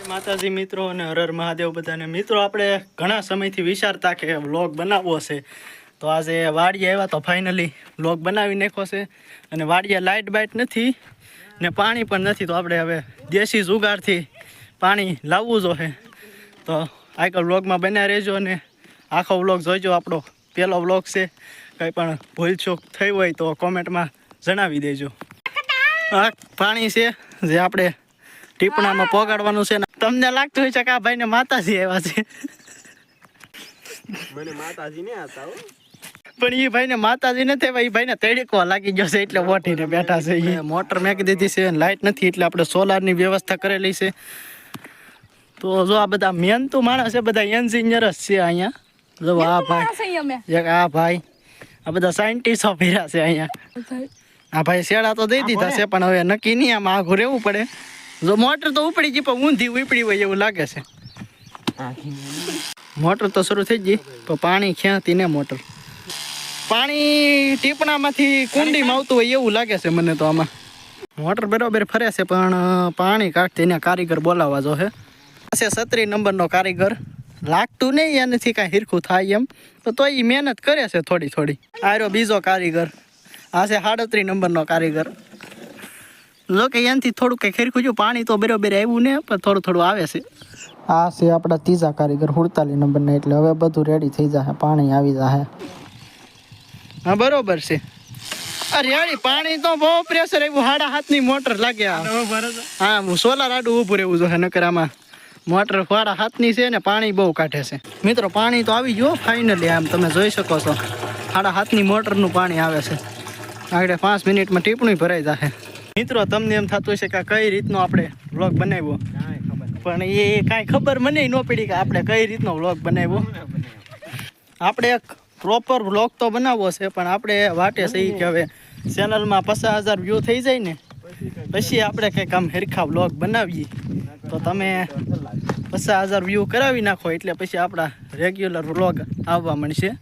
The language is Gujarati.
માતાજી મિત્રો અને હર હર મહાદેવ બધાને મિત્રો, આપણે ઘણા સમયથી વિચારતા કે વ્લોગ બનાવવો છે, તો આજે વાડીએ આવ્યા તો ફાઇનલી વ્લોગ બનાવી નાખ્યો છે. અને વાડીએ લાઇટ બાઇટ નથી ને પાણી પણ નથી, તો આપણે હવે દેશી જુગાડથી પાણી લાવવું જોઈએ. તો આગળ વ્લોગમાં બન્યા રહેજો અને આખો વ્લોગ જોઈજો. આપણો પહેલો વ્લોગ છે, કંઈ પણ ભૂલચૂક થઈ હોય તો કોમેન્ટમાં જણાવી દેજો. આ પાણી છે જે આપણે ટીપણામાં પોગાડવાનું છે. તમને લાગતું હોય છે કે આ ભાઈને માતાજી આવ્યા છે, મને માતાજી ને આતા હો, પણ એ ભાઈને માતાજી નથી આવ્યા, એ ભાઈને તેડકવા લાગી ગયો છે એટલે વોટીને બેઠા છે. એ મોટર મેકી દીધી છે, લાઇટ નથી એટલે આપણે સોલારની વ્યવસ્થા કરેલી છે. તો જો આ બધા મહેનતુ માણસ છે, બધા એન્જિનિયર જ છે અહીંયા. જો આ ભાઈ, એક આ ભાઈ, આ બધા સાયન્ટિસ્ટો ફેર્યા છે અહીંયા. આ ભાઈ શેડા તો દઈ દીધા છે, પણ હવે નક્કી નહીં, આમાં આઘું રહેવું પડે. જો મોટર તો ઉપડી ગઈ પણ ઊંધી ઉપડી હોય એવું લાગે છે. મોટર તો શરૂ થઈ ગઈ પણ પાણી ક્યાંથી ને મોટર, પાણી ટીપણામાંથી કુંડીમાં આવતું હોય એવું લાગે છે મને તો. આમાં મોટર બરોબર ફરે છે પણ પાણી કાઢતી ને કારીગર બોલાવવા જો છે. 37 નંબરનો કારીગર, લાગતું નહીં એનાથી કાંઈ હિરખું થાય એમ, તો એ મહેનત કરે છે થોડી થોડી. આર્યો બીજો કારીગર, આ છે 37 નંબરનો કારીગર. જો કે એનાથી થોડું કંઈ ખેરખું જો, પાણી તો બરોબર આવ્યું ને પણ થોડું થોડું આવે છે. આ છે આપણા ત્રીજા કારીગર 48 નંબરના, એટલે હવે બધું રેડી થઈ જશે, પાણી આવી જશે. હા બરોબર છે. અરે રેડી, પાણી તો બહુ પ્રેશર આવ્યું, 7.5 ની મોટર લાગે. હા સોલાર આડું ઊભું રહેવું જોઈએ, નકર આમાં મોટર 7.5 ની છે ને પાણી બહુ કાઢે છે. મિત્રો પાણી તો આવી ગયો ફાઇનલી, આમ તમે જોઈ શકો છો 7.5 ની મોટરનું પાણી આવે છે. આગળ 5 મિનિટમાં ટીપણું ભરાઈ જશે. મિત્રો તમને એમ થતું હશે કે કઈ રીતનો આપણે વ્લોગ બનાવ્યો, પણ એ કાંઈ ખબર મને ન પડી કે આપણે કઈ રીતનો વ્લોગ બનાવ્યો. આપણે એક પ્રોપર વ્લોગ તો બનાવવો છે, પણ આપણે વાટે સહી કે હવે ચેનલમાં 50,000 વ્યૂ થઈ જાય ને પછી આપણે કંઈક આમ હરખા વ્લોગ બનાવીએ. તો તમે 50,000 વ્યૂ કરાવી નાખો એટલે પછી આપણા રેગ્યુલર વ્લોગ આવવા મળશે.